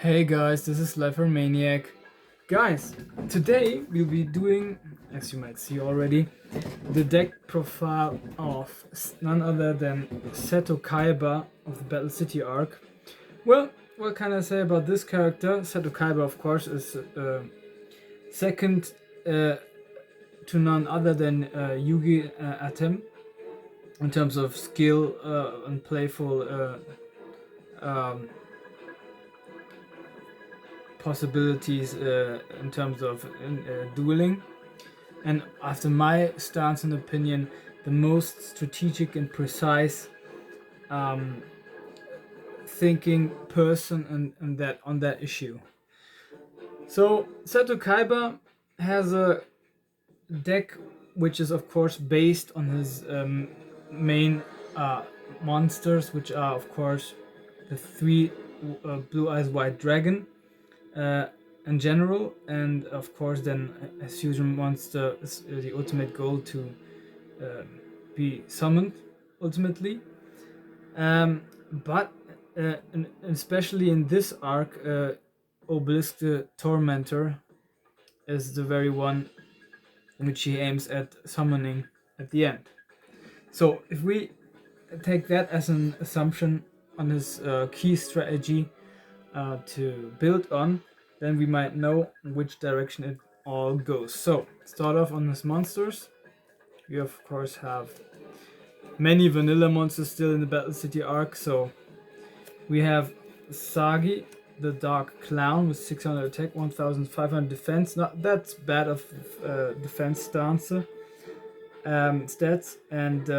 Hey guys, this is Lever Maniac. Guys, today we'll be doing, as you might see already, the deck profile of none other than Seto Kaiba of the Battle City arc. Well, what can I say about this character? Seto Kaiba, of course, is second to none other than Yugi Atem in terms of skill and playful um, possibilities in terms of dueling. And after my stance and opinion, the most strategic and precise um, thinking person and that on that issue. So Seto Kaiba has a deck which is of course based on his main monsters, which are of course the three Blue Eyes White Dragon uh, in general, and of course then as fusion monster is the ultimate goal to uh, be summoned ultimately. But especially in this arc, Obelisk the Tormentor is the very one which he aims at summoning at the end. So if we take that as an assumption on his key strategy to build on, then we might know which direction it all goes. So start off on his monsters. We of course have many vanilla monsters still in the Battle City arc. So we have Sagi, the Dark Clown with 600 attack, 1500 defense. Not that's bad of defense stance stats, and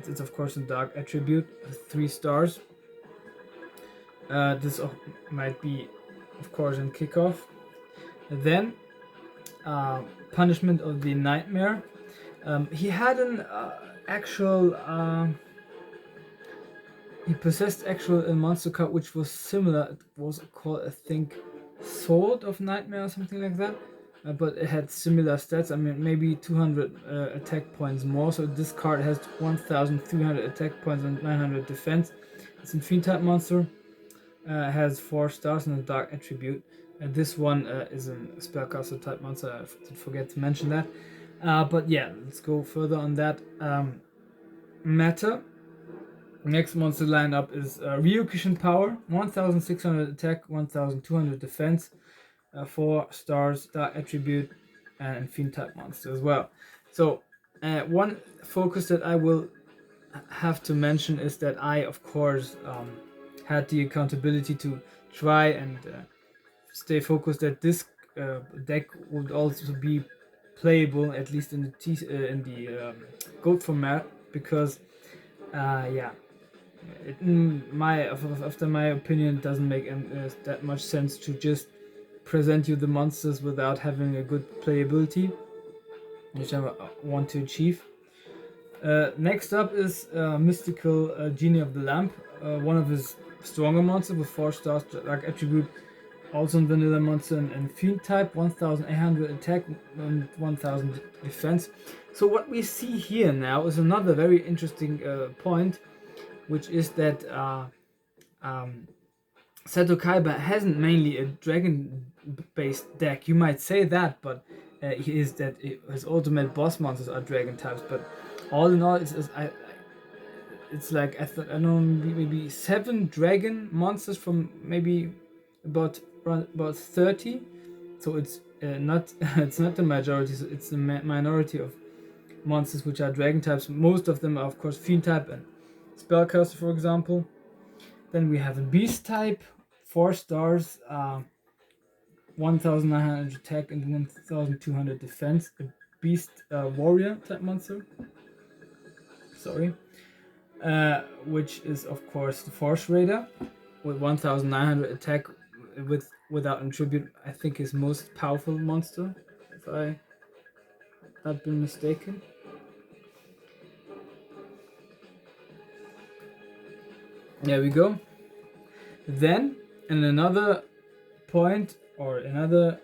it's of course a dark attribute, 3 stars. This might be, of course, in kickoff. Then Punishment of the Nightmare. He had an actual. He possessed actual monster card which was similar. It was called, I think, Sword of Nightmare or something like that. But it had similar stats. I mean, maybe 200 attack points more. So this card has 1,300 attack points and 900 defense. It's a fiend type monster. Has 4 stars and a dark attribute. This one is a spellcaster type monster. I did forget to mention that. But yeah, let's go further on that matter. Next monster lineup is Ryukishin Power, 1600 attack, 1200 defense, 4 stars, dark attribute, and fiend type monster as well. So one focus that I will have to mention is that I, of course, had the accountability to try and stay focused that this deck would also be playable, at least in the gold format, because yeah, after my opinion, it doesn't make that much sense to just present you the monsters without having a good playability, which I want to achieve. Next up is Mystical Genie of the Lamp, one of his stronger monsters with 4 stars, dark attribute, also in vanilla monster and fiend type, 1800 attack and 1000 defense. So what we see here now is another very interesting point, which is that Seto Kaiba hasn't mainly a dragon-based deck. You might say that, but his ultimate boss monsters are dragon types. But all in all, it's like I don't know, maybe 7 dragon monsters from maybe about 30. So it's not it's not the majority. So it's the minority of monsters which are dragon types. Most of them are of course fiend type and spellcaster, for example. Then we have a beast type, 4 stars, 1900 attack and 1200 defense. A beast warrior type monster. Sorry. Which is of course the Force Raider with 1900 attack without attribute. I think his most powerful monster, if I not been mistaken. There we go. Then, in another point or another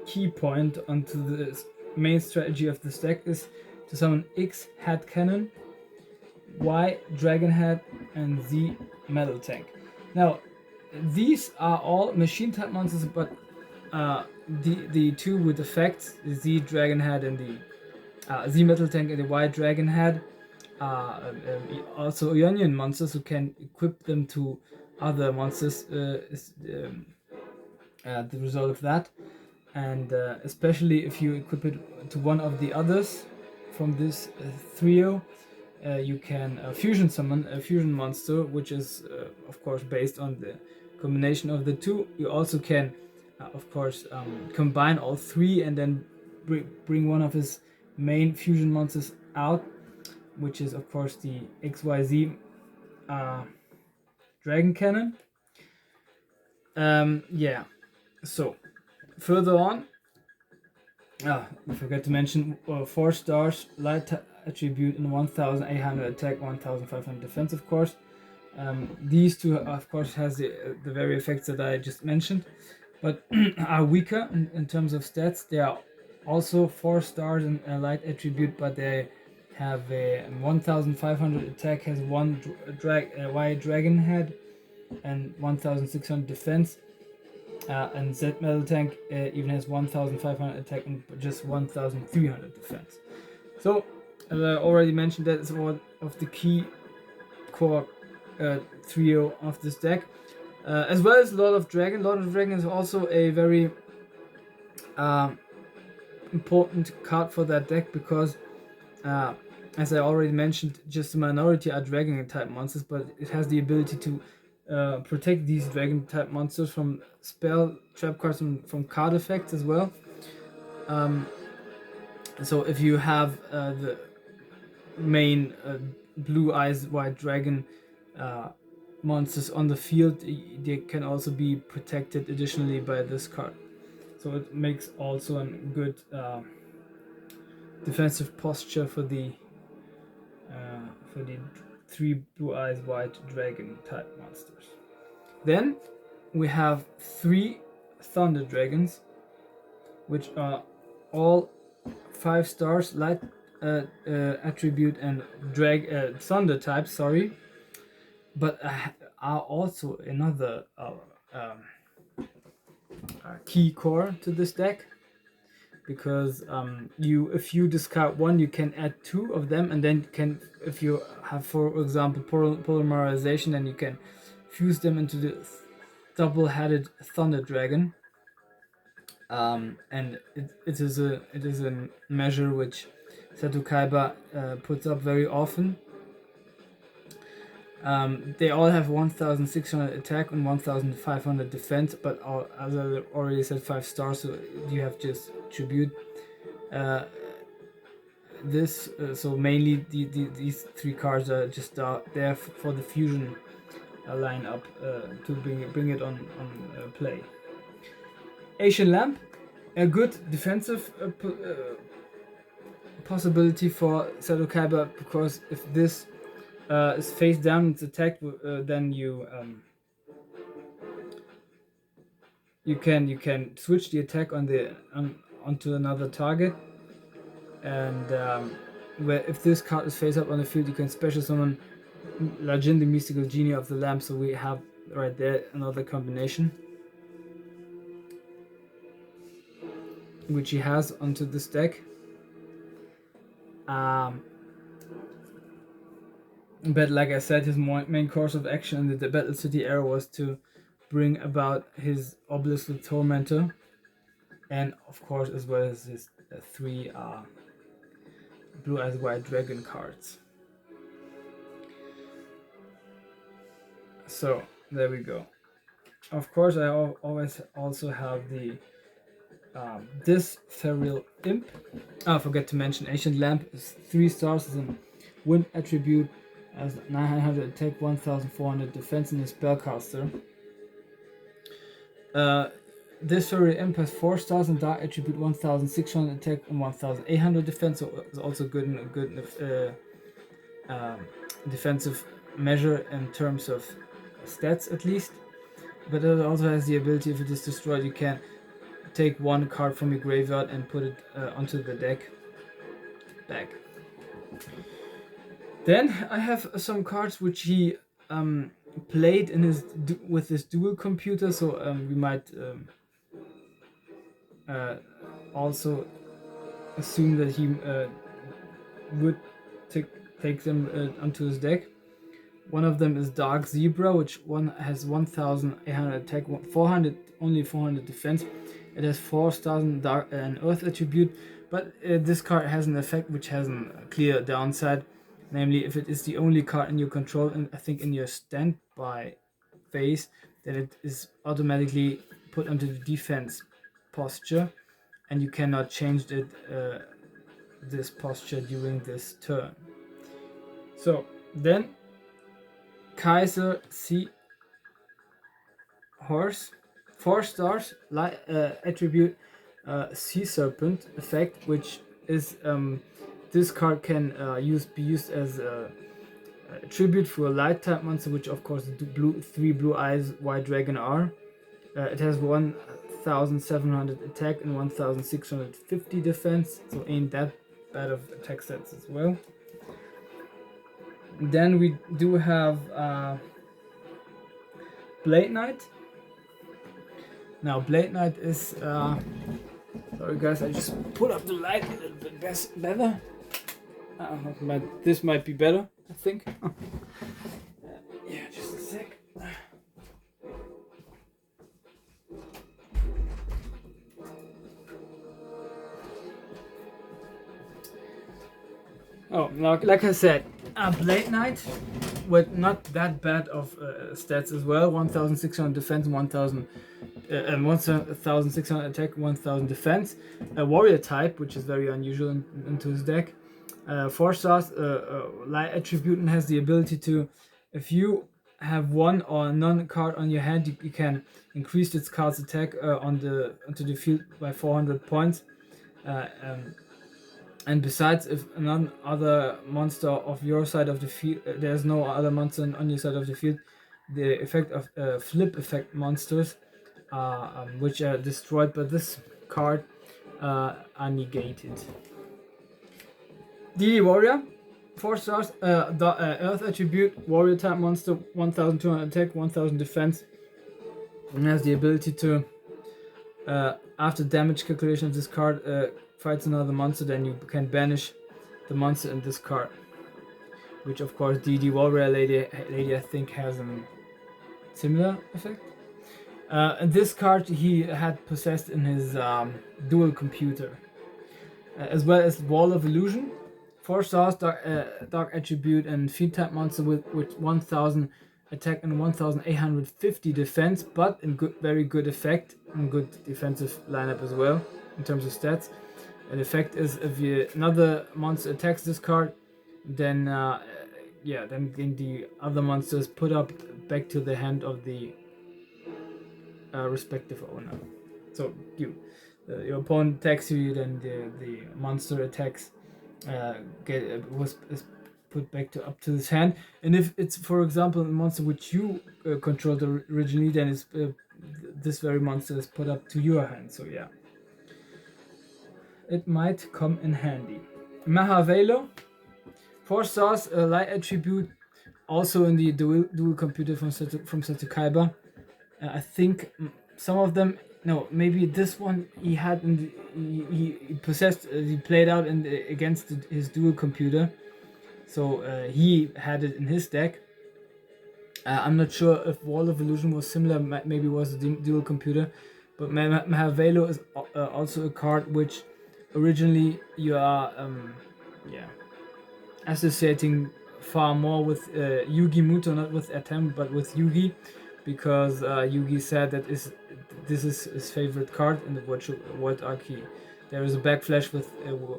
key point onto the main strategy of this deck is to summon X Head Cannon, Y Dragon Head, and Z Metal Tank. Now, these are all machine type monsters, but the two with effects, the Z Dragon Head and the Z Metal Tank and the Y Dragon Head, also Ionian monsters who can equip them to other monsters, is the result of that. And especially if you equip it to one of the others from this trio, you can fusion summon a fusion monster, which is of course based on the combination of the two. You also can of course combine all three and then bring one of his main fusion monsters out, which is of course the XYZ Dragon Cannon. Yeah, so further on, we forgot to mention 4 stars light attribute and 1800 attack, 1500 defense, of course. These two, of course, has the very effects that I just mentioned, but are weaker in terms of stats. They are also 4 stars in light attribute, but they have a 1500 attack, has one white dragon head, and 1600 defense. And Z Metal Tank even has 1500 attack and just 1300 defense. So, as I already mentioned, that is one of the key core trio of this deck. As well as Lord of Dragon. Lord of Dragon is also a very important card for that deck because, as I already mentioned, just a minority are Dragon type monsters, but it has the ability to protect these Dragon type monsters from spell trap cards and from card effects as well. So if you have the main blue eyes white dragon monsters on the field, they can also be protected additionally by this card. So it makes also a good defensive posture for the 3 blue eyes white dragon type monsters. Then we have 3 thunder dragons, which are all 5 stars light attribute and thunder type, sorry, but are also another key core to this deck, because if you discard one, you can add 2 of them, and then if you have, for example, polymerization, then you can fuse them into the double-headed thunder dragon. And it is a measure which Seto Kaiba puts up very often. They all have 1600 attack and 1500 defense, but as I already said, 5 stars, so you have just tribute this. So mainly these 3 cards are just there for the fusion lineup to bring it on play. Asian Lamp, a good defensive possibility for Seto Kaiba, because if this is face down, it's attacked, then you can switch the attack onto another target, and if this card is face up on the field, you can special summon Lajin, the mystical genie of the lamp. So we have right there another combination which he has onto this deck. But like I said, his main course of action in the Battle City era was to bring about his Obelisk the Tormentor, and of course as well as his 3 Blue Eyes White Dragon cards. So there we go. Of course, I always also have the this Feral Imp. I forget to mention Ancient Lamp is 3 stars as a wind attribute, as 900 attack, 1400 defense, and a spellcaster. This Feral Imp has 4 stars and dark attribute, 1600 attack and 1800 defense, so it's also good in a good defensive measure in terms of stats at least. But it also has the ability, if it is destroyed, you can take 1 card from your graveyard and put it onto the deck back. Then I have some cards which he played in his with his dual computer, so we might uh, also assume that he would take them onto his deck. One of them is Dark Zebra, which one has 1,800 attack, 400 only 400 defense. It has 4 stars and dark and Earth attribute, but this card has an effect which has a clear downside, namely if it is the only card in your control and I think in your standby phase, then it is automatically put onto the defense posture, and you cannot change it this posture during this turn. So then Kaiser C Horse, 4 stars, attribute Sea Serpent effect, which is this card can be used as a tribute for a light type monster, which of course the three blue eyes white dragon are. It has 1,700 attack and 1,650 defense, so ain't that bad of attack stats as well. Then we do have Blade Knight. Now Blade Knight is sorry guys, I just put up the light a little bit better. This might be better, I think. Yeah, just a sec. Oh, now, like I said, Blade Knight with not that bad of stats as well. 1,600 defense, 1,600 attack, 1,000 defense. A warrior type, which is very unusual into his deck. 4 stars, light attribute, and has the ability to, if you have one or none card on your hand, you can increase its card's attack onto the field by 400 points. And besides, if none other monster of your side of the field, there's no other monster on your side of the field, the effect of flip effect monsters, which are destroyed by this card, are negated. DD Warrior, 4 stars, Earth attribute, warrior type monster, 1,200 attack, 1,000 defense, and has the ability to, after damage calculation of this card, fights another monster, then you can banish the monster in this card. Which of course DD Warrior Lady I think has a similar effect. And this card he had possessed in his dual computer. As well as Wall of Illusion. 4 stars, dark attribute and field type monster with 1,000 attack and 1,850 defense, but in very good effect and good defensive lineup as well in terms of stats. And the effect is if another monster attacks this card, then then the other monsters put up back to the hand of the respective owner. So your opponent attacks you, then the monster attacks is put back up to his hand. And if it's, for example, a monster which you controlled originally, then it's this very monster is put up to your hand. So yeah, it might come in handy. Mahavelo, 4 stars, light attribute, also in the dual computer from Seto Kaiba. I think some of them, no, maybe this one he had he possessed, he played out against his dual computer, so he had it in his deck. I'm not sure if Wall of Illusion was similar, maybe it was a dual computer, but Mahavelo is also a card which originally you are associating far more with Yugi Muto, not with Atem, but with Yugi, because Yugi said that this is his favorite card in the World Arcade. There is a backflash with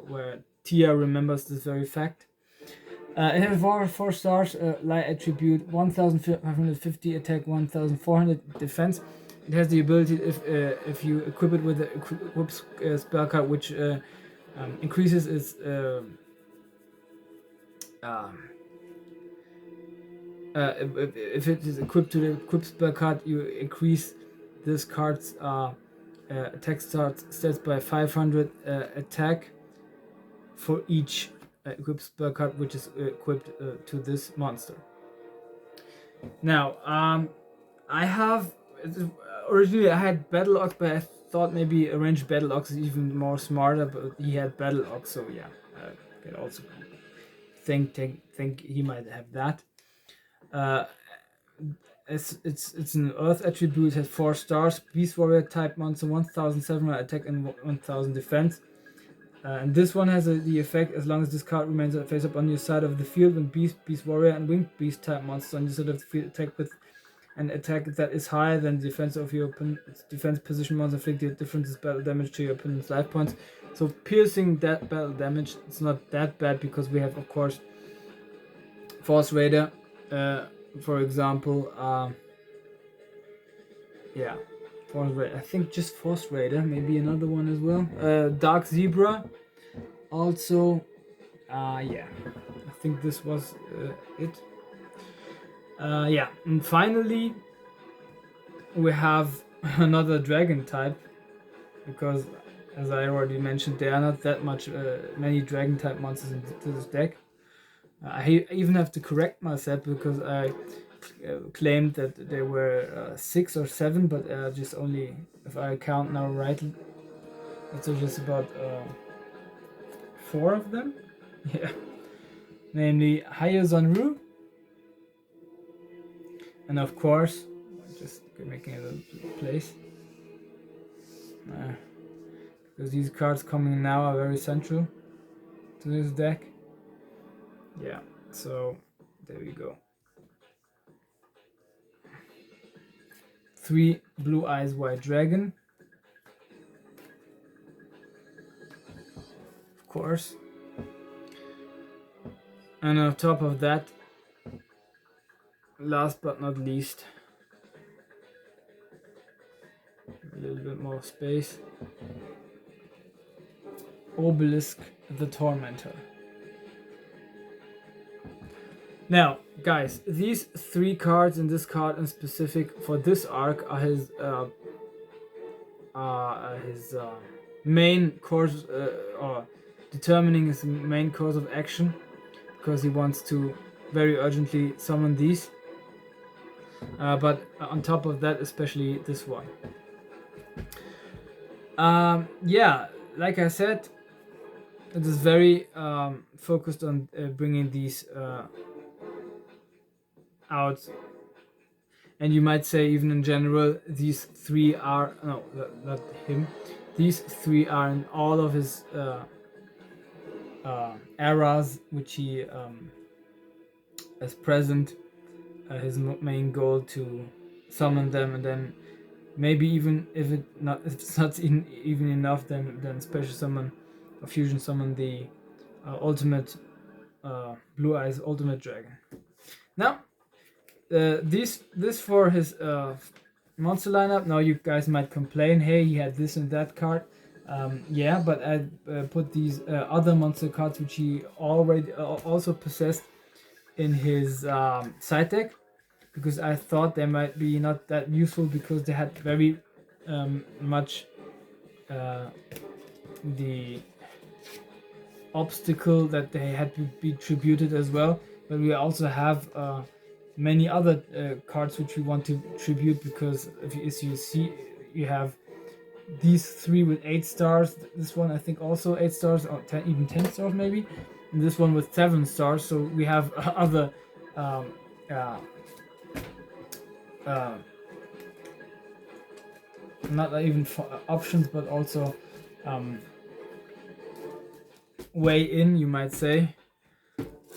where Tia remembers this very fact. It has 4 stars, light attribute, 1,550 attack, 1,400 defense. It has the ability, if you equip it with a equip spell card, which increases its if it is equipped to the equip spell card, you increase this card's attack stats by 500 attack for each equipped spell card which is equipped to this monster. Now, I have originally I had Battle Ox, but I thought maybe arranged Battle Ox is even more smarter. But he had Battle Ox, so yeah, I can also think he might have that. Uh, it's an Earth attribute. Has 4 stars. Beast Warrior type monster, 1,700 attack and 1,000 defense. And this one has the effect as long as this card remains face up on your side of the field when Beast Warrior, and Winged Beast type monsters on your side of the field attack with an attack that is higher than the defense of your opponent's defense position monster, inflict the difference battle damage to your opponent's life points. So piercing that battle damage, it's not that bad because we have, of course, Force Raider, for example. Yeah, Force Raider. I think just Force Raider, maybe another one as well. Dark Zebra, also. Yeah, I think this was it. Yeah, and finally we have another dragon type because, as I already mentioned, there are not that many dragon type monsters in this deck. I even have to correct myself because I claimed that there were 6 or 7, but just only, if I count now right, it's just about 4 of them. Yeah, namely Hayazanru, and of course, just making it a place. Because these cards coming now are very central to this deck. Yeah, so there we go. 3 Blue Eyes White Dragon. Of course. And on top of that, last but not least, a little bit more space, Obelisk the Tormentor. Now, guys, these 3 cards in this card in specific for this arc are his main course, or determining his main course of action, because he wants to very urgently summon these. But on top of that, especially this one. Yeah, like I said, it is very focused on bringing these out. And you might say, even in general, these 3 are, no, not him, these 3 are in all of his eras, which he has present, his main goal to summon them, and then maybe even if it's not even enough, then special summon or fusion summon the ultimate Blue Eyes Ultimate Dragon. Now, this for his monster lineup. Now you guys might complain, hey, he had this and that card. Yeah, but I put these other monster cards which he already also possessed in his side deck, because I thought they might be not that useful because they had very much the obstacle that they had to be tributed as well. But we also have many other cards which we want to tribute, because as you see, you have these 3 with 8 stars. This one I think also 8 stars, or 10, even 10 stars maybe. And this one with 7 stars. So we have other not even options, but also way in, you might say,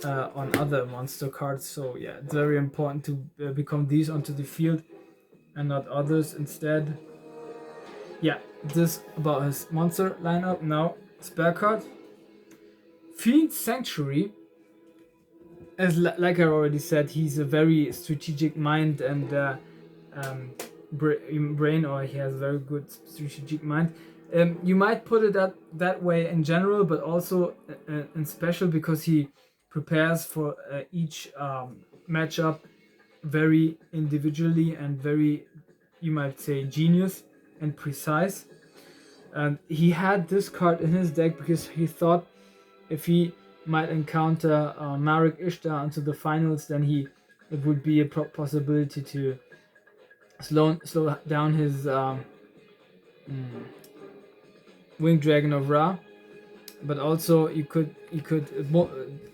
on other monster cards. So yeah, it's very important to become these onto the field and not others instead. Yeah, this about his monster lineup. Now, spare card, Fiend Sanctuary. As like I already said, he's a very strategic mind and brain, or he has a very good strategic mind. You might put it that way in general, but also in special, because he prepares for each matchup very individually and very, you might say, genius and precise. And he had this card in his deck because he thought if he might encounter Marek Ishtar into the finals, then he it would be a possibility to slow down his Winged Dragon of Ra. But also you could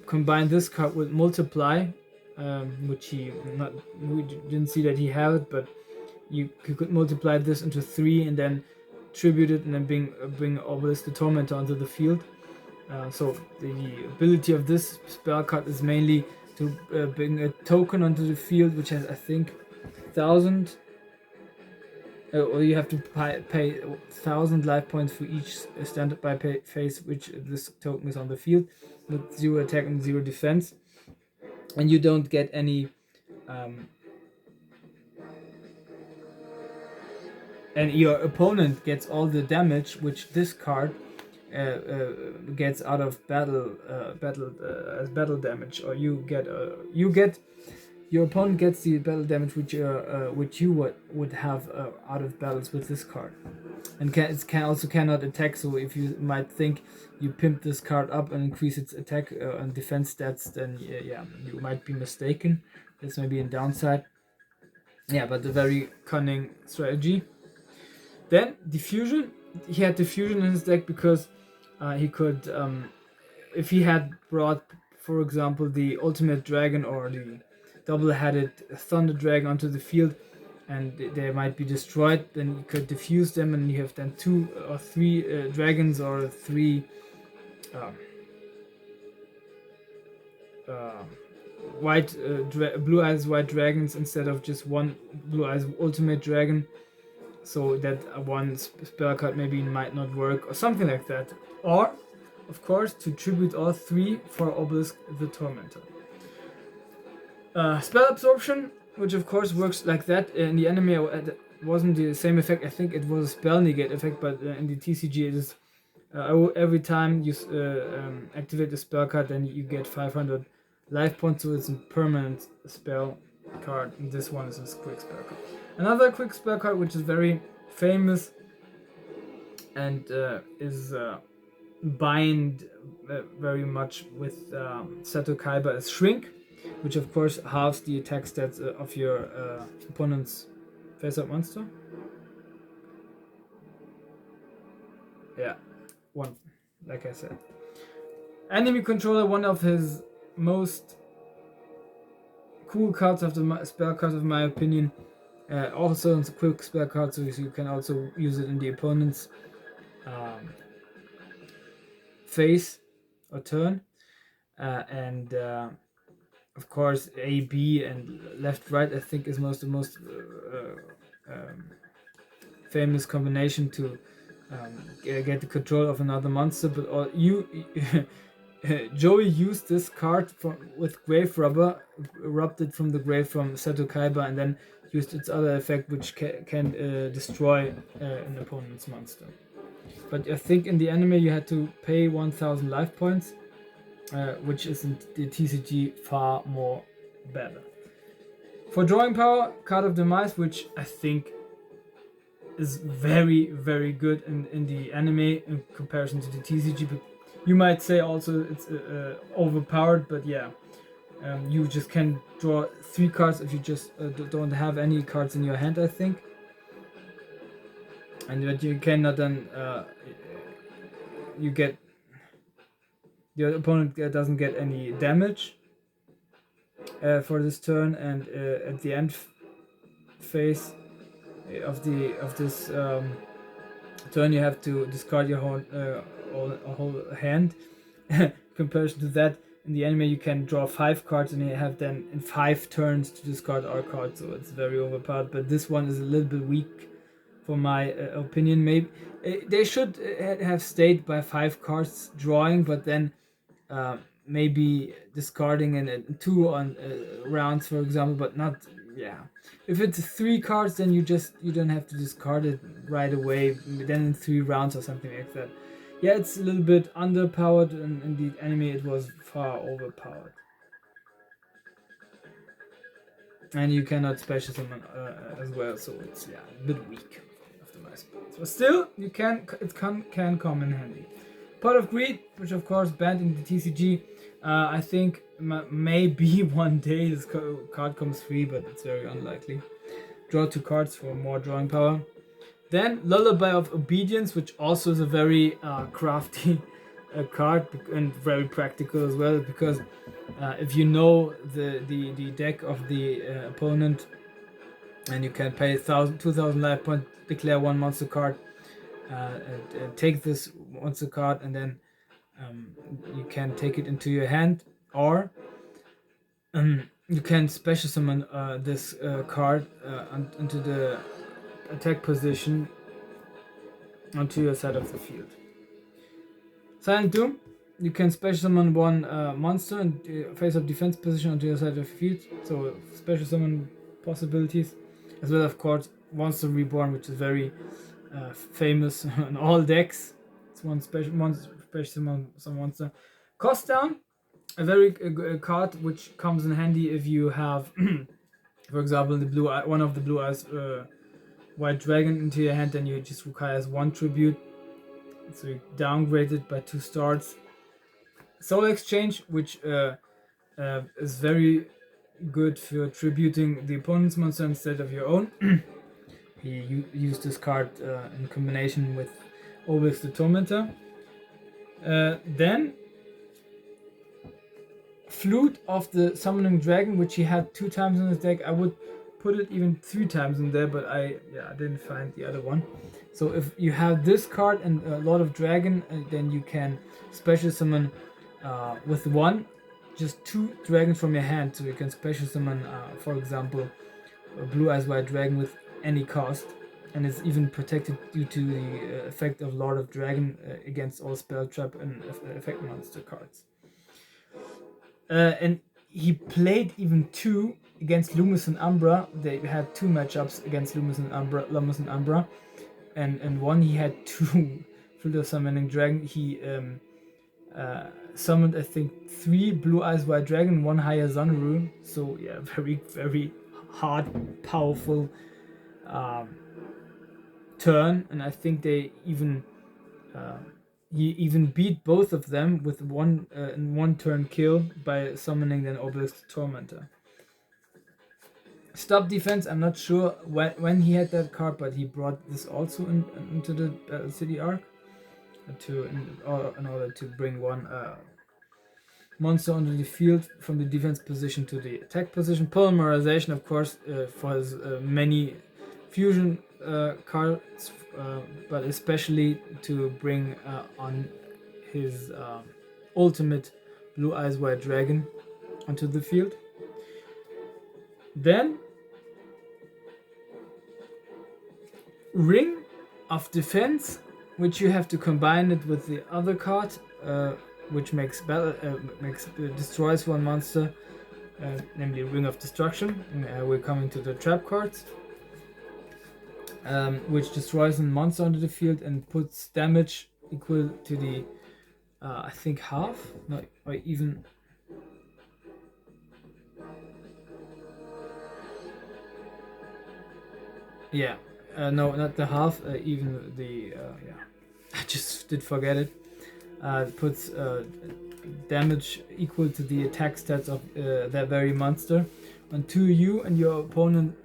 combine this card with Multiply, which we didn't see that he had it, but you could multiply this into 3 and then tribute it and then bring Obelisk the Tormentor onto the field. So the ability of this spell card is mainly to bring a token onto the field, which has I think 1,000. Or you have to pay 1,000 life points for each standby phase which this token is on the field, with 0 attack and 0 defense, and you don't get any and your opponent gets all the damage which this card gets out of battle as battle damage, or you get your opponent gets the battle damage which you would have out of battles with this card, and cannot attack. So if you might think you pimp this card up and increase its attack and defense stats, then yeah, you might be mistaken. This may be a downside. Yeah, but a very cunning strategy. Then diffusion. He had diffusion in his deck because he could, if he had brought, for example, the ultimate dragon or the double-headed thunder dragon onto the field, and they might be destroyed, then you could diffuse them, and you have then 2 or 3 dragons or 3 blue eyes white dragons instead of just one blue eyes ultimate dragon. So that one spell card maybe might not work or something like that. Or, of course, to tribute all 3 for Obelisk the Tormentor. Spell absorption, which of course works like that. In the anime it wasn't the same effect. I think it was a spell negate effect, but in the TCG it is every time you activate a spell card, then you get 500 life points, so it's a permanent spell card, and this one is a quick spell card. Another quick spell card which is very famous and is bind very much with Seto Kaiba is Shrink, which of course halves the attack stats of your opponent's face-up monster. Yeah, 1, like I said. Enemy Controller, one of his most cool cards of the spell cards of my opinion. Also it's a quick spell card, so you can also use it in the opponent's phase or turn, and of course A, B, and left, right. I think is the most famous combination to get the control of another monster. But Joey used this card with Grave Robber, robbed it from the grave from Seto Kaiba, and then used its other effect, which can destroy an opponent's monster. But I think in the anime you had to pay 1,000 life points, which is in the TCG far more better. For drawing power, Card of Demise, which I think is very, very good in the anime in comparison to the TCG. But you might say also it's overpowered, but yeah. You just can draw 3 cards if you just don't have any cards in your hand, I think. And that you cannot then your opponent doesn't get any damage for this turn, and at the end phase of this turn you have to discard your whole hand. Compared to that, in the anime you can draw 5 cards and you have then in 5 turns to discard our cards, so it's very overpowered. But this one is a little bit weak for my opinion. Maybe they should have stayed by 5 cards drawing, but then maybe discarding in 2 on rounds, for example, but not. Yeah, if it's 3 cards, then you don't have to discard it right away. Then in 3 rounds or something like that. Yeah, it's a little bit underpowered, and in the anime it was far overpowered. And you cannot special summon as well, so it's a bit weak after my spells. But still, it can come in handy. Pot of Greed, which of course banned in the TCG. I think maybe one day this card comes free, but it's very unlikely. Draw 2 cards for more drawing power. Then Lullaby of Obedience, which also is a very crafty card and very practical as well, because if you know the deck of the opponent, and you can pay 2,000 life points, declare 1 monster card, take this monster card, and then you can take it into your hand, or you can special summon this card into the attack position onto your side of the field. Silent Doom, you can special summon 1 monster and face up defense position onto your side of the field, so special summon possibilities, as well, of course, Monster Reborn, which is very famous in all decks. It's one special summon some monster. Cost down, a very card which comes in handy if you have, for example, one of the blue eyes white dragon into your hand, then you just requires 1 tribute, so you downgrade it by 2 stars. Soul Exchange, which is very good for tributing the opponent's monster instead of your own. You use this card in combination with Obelix the Tormentor. Then Flute of the Summoning Dragon, which he had 2 times in his deck. I would put it even 3 times in there, but I didn't find the other one. So if you have this card and a lot of dragon, then you can special summon with 1 just 2 dragons from your hand. So you can special summon, for example, a Blue Eyes White Dragon with any cost, and it's even protected due to the effect of Lord of Dragon against all spell trap and effect monster cards. And he played even 2 against Lumis and Umbra. They had 2 matchups against Lumis and Umbra, and one he had 2 Flute of Summoning Dragon. He summoned, I think, 3 Blue Eyes White Dragon, 1 Higher Sunru. So yeah, very, very hard, powerful turn, and I think they even he even beat both of them with in 1 turn kill by summoning then Obelix the Tormentor. Stop Defense, I'm not sure when he had that card, but he brought this also into the City Arc in order to bring 1 monster onto the field from the defense position to the attack position. Polymerization, of course, for his many fusion cards, but especially to bring on his ultimate Blue Eyes White Dragon onto the field. Then Ring of Defense, which you have to combine it with the other card, which destroys 1 monster, namely Ring of Destruction. We're coming to the trap cards, which destroys a monster onto the field and puts damage equal to the I think half, no, or even no, not the half, even the I just did forget it. It puts damage equal to the attack stats of that very monster onto you and your opponent.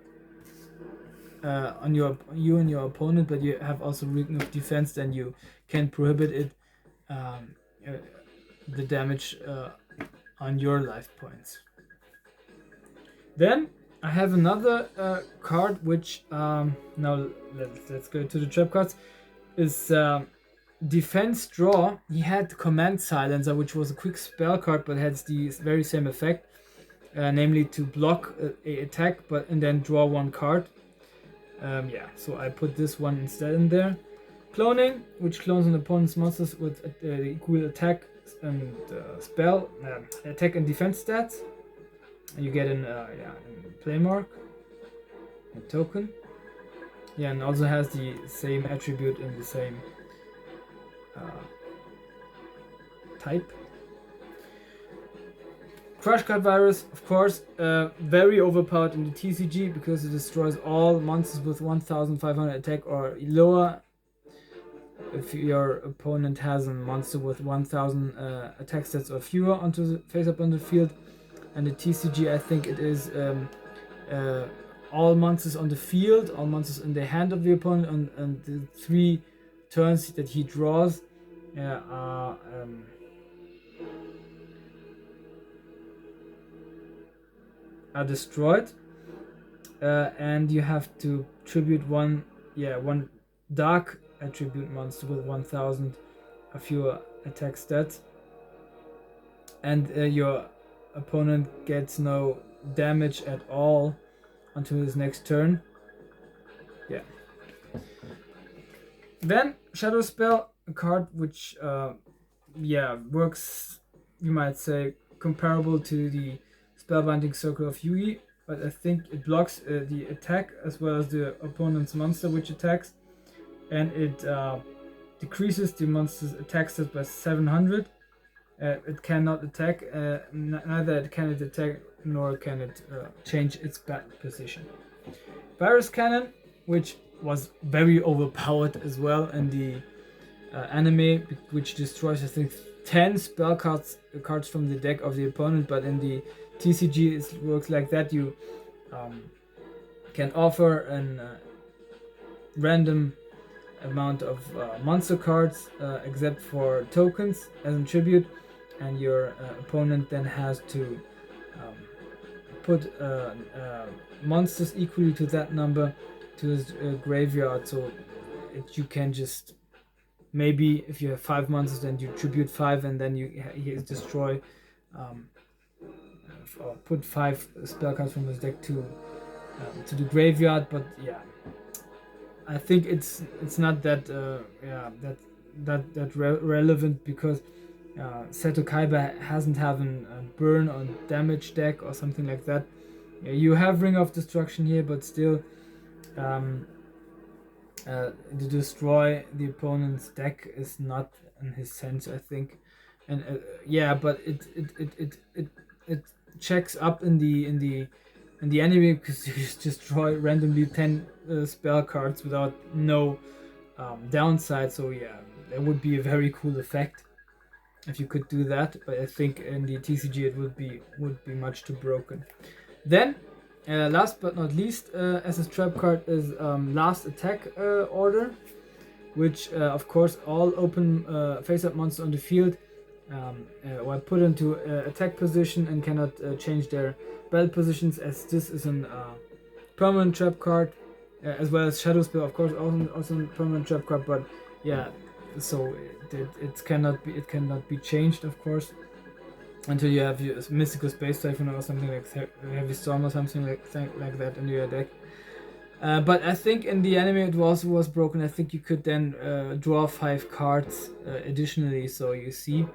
On you and your opponent, but you have also Ring of Defense, then you can prohibit it, the damage on your life points. Then I have another card which now let's go to the trap cards. Is Defense Draw. He had Command Silencer, which was a quick spell card but has the very same effect, namely to block a attack and then draw 1 card. So I put this one instead in there. Cloning, which clones an opponent's monsters with equal attack and spell, attack and defense stats. And you get in play mark, a token. Yeah, and also has the same attribute in the same type. Crush Card Virus, of course, very overpowered in the TCG because it destroys all monsters with 1500 attack or lower. if your opponent has a monster with 1000 attack stats or fewer onto the face up on the field. And the TCG, I think it is uh, all monsters on the field, all monsters in the hand of the opponent, and the 3 turns that he draws are destroyed. And you have to tribute one dark attribute monster with 1000 or fewer attack stats, and your opponent gets no damage at all until his next turn. Yeah. Then Shadow Spell, a card which works, you might say, comparable to the Spellbinding Circle of Yugi, but I think it blocks the attack as well as the opponent's monster which attacks, and it decreases the monster's attack stats by 700. It cannot attack, neither can it attack nor can it change its battle position. Virus Cannon, which was very overpowered as well in the anime, which destroys, I think, 10 spell cards from the deck of the opponent, but in the TCG it works like that. You can offer an random amount of monster cards except for tokens as a tribute, and your opponent then has to put monsters equally to that number to his graveyard, so you can just, maybe if you have 5 monsters, then you tribute 5 and then you destroy or put 5 spell cards from his deck to the graveyard. But yeah, I think it's not that relevant, because Seto Kaiba hasn't have a burn on damage deck or something like that. Yeah, you have Ring of Destruction here, but still to destroy the opponent's deck is not in his sense, I think. And but it checks up in the anime, because you just destroy randomly 10 spell cards without no downside. So yeah, that would be a very cool effect if you could do that, but I think in the TCG it would be much too broken. Then last but not least, as a trap card is Last Attack Order, which of course all open face-up monsters on the field were put into attack position and cannot change their battle positions, as this is a permanent trap card, as well as Shadow Spell, of course, also a permanent trap card. But yeah, so it cannot be changed, of course, until you have your Mystical Space Typhoon or something like Heavy Storm or something like that in your deck. But I think in the anime it was broken. I think you could then draw 5 cards additionally. So you see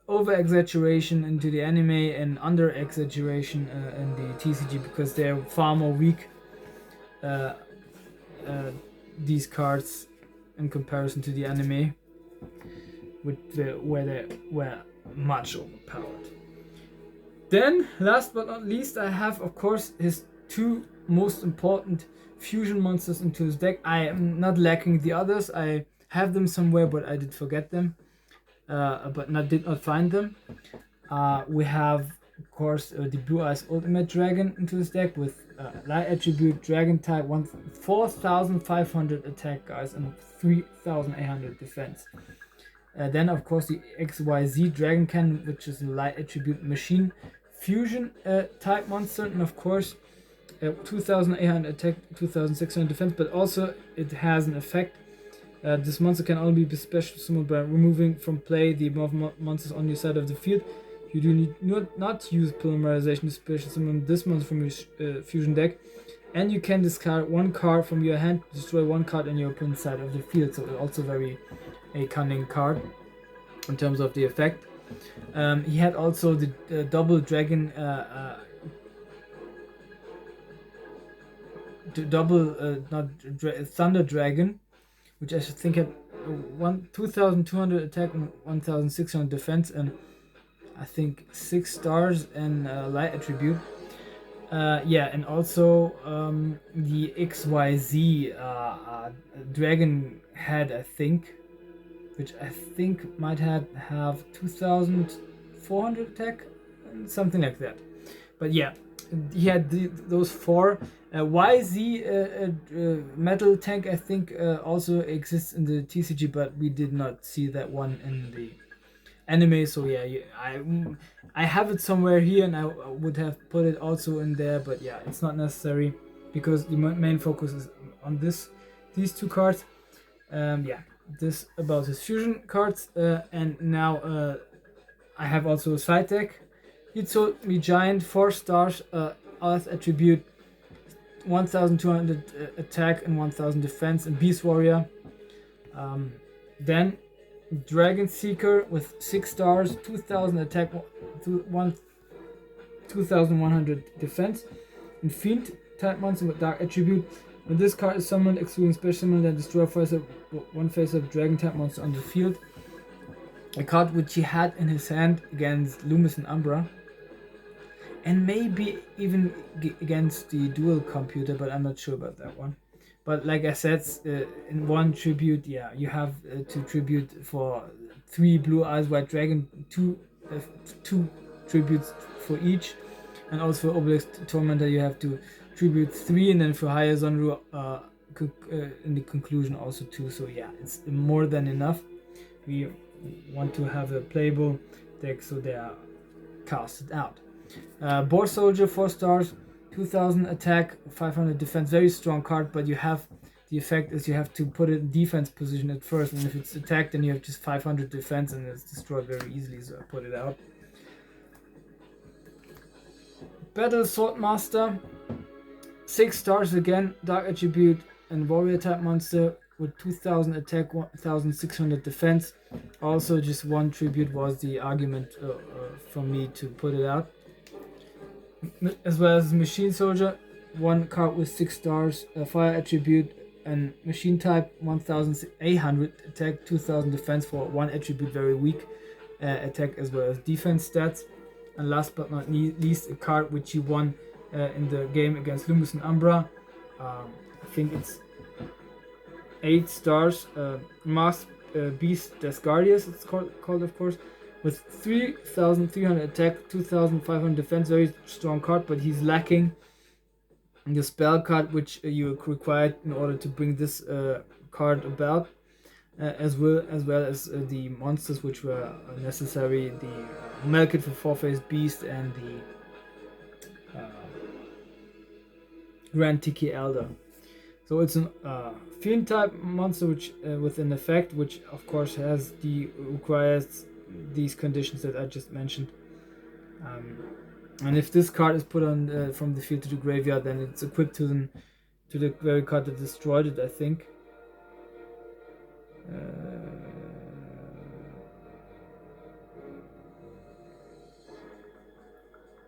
over exaggeration into the anime and under exaggeration in the TCG, because they're far more weak, these cards, in comparison to the anime, where they were much overpowered. Then, last but not least, I have, of course, his 2 most important fusion monsters into his deck. I am not lacking the others. I have them somewhere, but I did forget them, did not find them. We have, of course, the Blue Eyes Ultimate Dragon into his deck with Light Attribute, Dragon type, 4,500 attack, guys, and 3,800 defense. Then, of course, the XYZ Dragon Cannon, which is a Light Attribute Machine Fusion type monster, and of course 2,800 attack, 2,600 defense, but also it has an effect. This monster can only be special summoned by removing from play the monsters on your side of the field. You do need not use polymerization to special summon this monster from your fusion deck, and you can discard 1 card from your hand, destroy 1 card on your opponent's side of the field. So it's also very a cunning card in terms of the effect. He had also the double dragon, Thunder Dragon, which I think had 2,200 attack and 1,600 defense, and I think 6 stars and light attribute. Yeah, and also the XYZ dragon head, I think, which I think might have 2,400 attack, something like that. But yeah, he had those four. YZ metal tank, I think, also exists in the TCG, but we did not see that one in the anime. So yeah, I have it somewhere here, and I would have put it also in there, but yeah, it's not necessary because the main focus is on these two cards. Yeah, this about his fusion cards, and now I have also a side deck. Hitsomi Giant, 4 stars, Earth attribute, 1,200 attack and 1,000 defense, and Beast Warrior. Then Dragon Seeker with 6 stars, 2,000 attack, 2,100 defense, and Fiend type monster with Dark attribute. When this card is summoned, excluding special summon, then destroy one face-up Dragon type monster on the field. A card which he had in his hand against Loomis and Umbra, and maybe even against the dual computer, but I'm not sure about that one. But like I said, in one tribute, yeah, you have to tribute for 3 Blue Eyes White Dragon, two tributes for each, and also for Obelisk Tormentor you have to tribute 3, and then for Higher Zonru in the conclusion also 2. So yeah, it's more than enough. We want to have a playable deck, so they are casted out. Boar Soldier, 4 stars, 2,000 attack, 500 defense. Very strong card, but you have the effect is you have to put it in defense position at first, and if it's attacked, then you have just 500 defense, and it's destroyed very easily. So I put it out. Battle Swordmaster, 6 stars again, Dark attribute and Warrior type monster with 2,000 attack, 1,600 defense. Also, just one tribute was the argument for me to put it out. As well as Machine Soldier, 1 card with 6 stars, fire attribute and machine type, 1,800 attack, 2,000 defense for 1 attribute, very weak attack as well as defense stats. And last but not least, a card which he won in the game against Loomis and Umbra. I think it's 8 stars, Masked Beast Descardius, it's called of course, with 3,300 attack, 2,500 defense. Very strong card, but he's lacking the spell card which you required in order to bring this card about, as well as the monsters which were necessary, the Melkit for 4-faced beast and the Grand Tiki Elder. So it's a fiend type monster which with an effect which of course requires these conditions that I just mentioned. And if this card is put on from the field to the graveyard, then it's equipped to the very card that destroyed it, I think.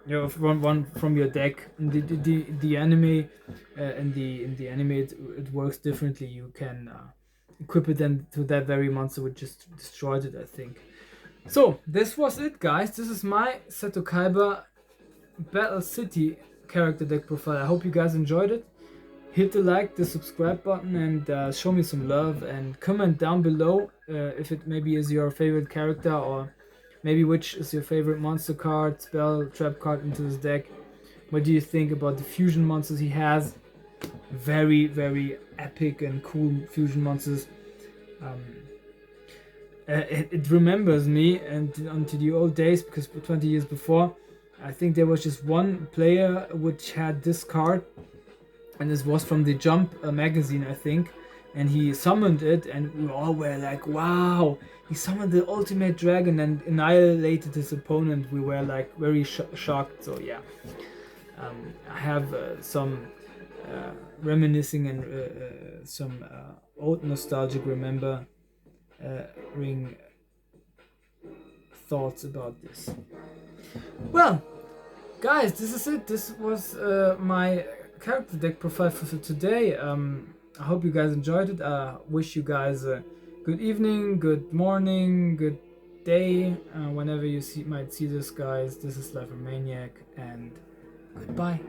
Yeah, one from your deck. In the anime, in the anime it works differently. You can equip it then to that very monster which just destroyed it, I think. So this was it, guys. This is my Seto Kaiba Battle City character deck profile. I hope you guys enjoyed it. Hit the like, the subscribe button, and show me some love, and comment down below if it maybe is your favorite character, or maybe which is your favorite monster card, spell, trap card into this deck. What do you think about the fusion monsters he has? Very, very epic and cool fusion monsters. It remembers me and onto the old days, because 20 years before, I think there was just one player which had this card, and this was from the Jump magazine, I think, and he summoned it, and we all were like, wow, he summoned the ultimate dragon and annihilated his opponent. We were like very shocked. So yeah, I have some reminiscing and some old nostalgic remembering thoughts about this. Well, guys, this is it. This was my character deck profile for today. I hope you guys enjoyed it. Wish you guys a good evening, good morning, good day, whenever you might see this, guys. This is Life of Maniac, and goodbye.